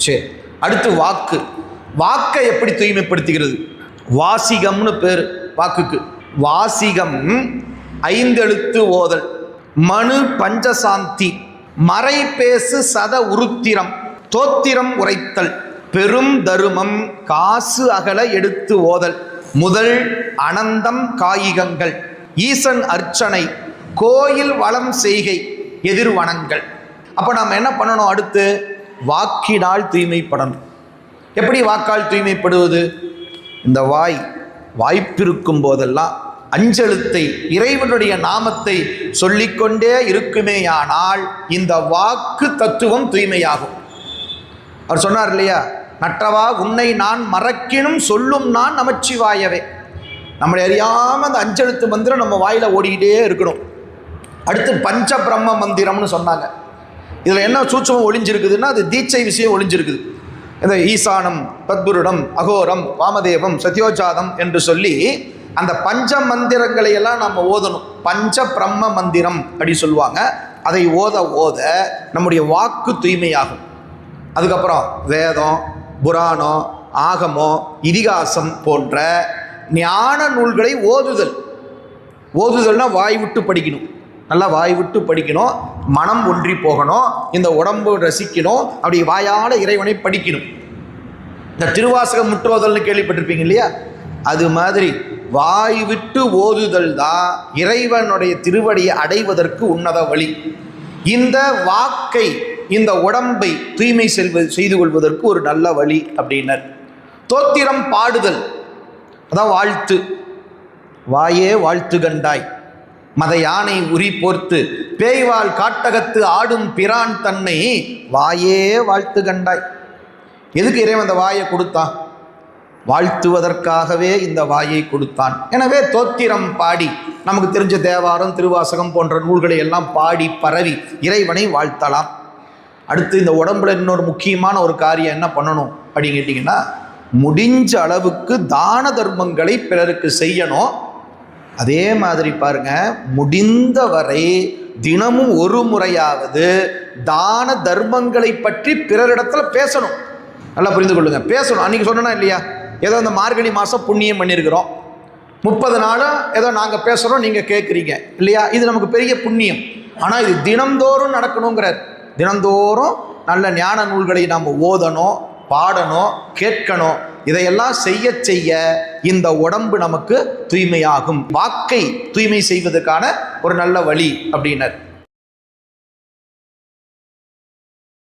சரி, அடுத்து வாக்கு. வாக்கை எப்படி தூய்மைப்படுத்துகிறது? வாசிகம்னு பேர் வாக்குக்கு. வாசிகம் 5 எழுத்து ஓதல், மனு பஞ்சசாந்தி, மறை பேசு சத உருத்திரம், தோத்திரம் உரைத்தல், பெரும் தருமம், காசு அகல எடுத்து ஓதல், முதல் அனந்தம் காயிகங்கள், ஈசன் அர்ச்சனை, கோயில் வளம் செய்கை, எதிர்வனங்கள். அப்போ நம்ம என்ன பண்ணணும்? அடுத்து வாக்கினால் தூய்மைப்படணும். எப்படி வாக்கால் தூய்மைப்படுவது? இந்த வாய்ப்பிருக்கும் போதெல்லாம் அஞ்செழுத்தை, இறைவனுடைய நாமத்தை சொல்லிக்கொண்டே இருக்குமேயானால் இந்த வாக்கு தத்துவம் தூய்மையாகும். அவர் சொன்னார் இல்லையா, நற்றவா உன்னை நான் மறக்கினும் சொல்லும் நான் நமச்சிவாயவே. நம்மளை அறியாமல் அந்த அஞ்செழுத்து மந்திரம் நம்ம வாயில் ஓடிக்கிட்டே இருக்கணும். அடுத்து பஞ்ச பிரம்ம மந்திரம்னு சொன்னாங்க. இதில் என்ன சூட்சமம் ஒளிஞ்சிருக்குதுன்னா, அது தீட்சை விஷயம் ஒளிஞ்சிருக்குது. இந்த ஈசானம், தத்புருடம், அகோரம், வாமதேவம், சத்யோஜாதம் என்று சொல்லி அந்த பஞ்ச மந்திரங்களை எல்லாம் நம்ம ஓதணும். பஞ்ச பிரம்ம மந்திரம் அப்படி சொல்லுவாங்க. அதை ஓத ஓத நம்முடைய வாக்கு தூய்மையாகும். அதுக்கப்புறம் வேதம், புராணம், ஆகமம், இதிகாசம் போன்ற ஞான நூல்களை ஓதுதல். ஓதுதல்னா வாய் விட்டு படிக்கணும், நல்லா வாய் விட்டு படிக்கணும், மனம் ஒன்றி போகணும், இந்த உடம்பு ரசிக்கணும், அப்படி வாயால் இறைவனை படிக்கணும். இந்த திருவாசகம் முற்றோதல்னு கேள்விப்பட்டிருப்பீங்க இல்லையா, அது மாதிரி வாய் விட்டு ஓதுதல் தான் இறைவனுடைய திருவடியை அடைவதற்கு உன்னத வழி. இந்த வாக்கை, இந்த உடம்பை தூய்மை செய்து கொள்வதற்கு ஒரு நல்ல வழி அப்படின்னர். தோத்திரம் பாடுதல், அதான் வாழ்த்து. வாயே வாழ்த்து கண்டாய், மத யானை உரி போர்த்து, பேய்வாள் காட்டகத்து ஆடும் பிரான் தன்னை வாயே வாழ்த்து கண்டாய். எதுக்கு இறைவன் அந்த வாயை கொடுத்தான்? வாழ்த்துவதற்காகவே இந்த வாயை கொடுத்தான். எனவே தோத்திரம் பாடி, நமக்கு தெரிஞ்ச தேவாரம், திருவாசகம் போன்ற நூல்களை எல்லாம் பாடி பரவி இறைவனை வாழ்த்தலாம். அடுத்து இந்த உடம்புல இன்னொரு முக்கியமான ஒரு காரியம் என்ன பண்ணணும் அப்படின்னு கேட்டிங்கன்னா, முடிஞ்ச அளவுக்கு தான தர்மங்களை பிறருக்கு செய்யணும். அதே மாதிரி பாருங்க, முடிந்தவரை தினமும் ஒரு முறையாவது தான தர்மங்களை பற்றி பிறரிடத்துல பேசணும். நல்லா புரிந்து கொள்ளுங்க, பேசணும். அன்றைக்கி சொன்னா இல்லையா, ஏதோ இந்த மார்கழி மாதம் புண்ணியம் பண்ணியிருக்கிறோம், 30 நாளும் ஏதோ நாங்கள் பேசுகிறோம், நீங்கள் கேட்குறீங்க இல்லையா, இது நமக்கு பெரிய புண்ணியம். ஆனால் இது தினந்தோறும் நடக்கணுங்கிறார். தினந்தோறும் நல்ல ஞான நூல்களை நாம் ஓதணும், பாடணும், கேட்கணும். இதையெல்லாம் செய்ய செய்ய இந்த உடம்பு நமக்கு தூய்மையாகும். வாக்கை தூய்மை செய்வதற்கான ஒரு நல்ல வழி அப்படின்னர்.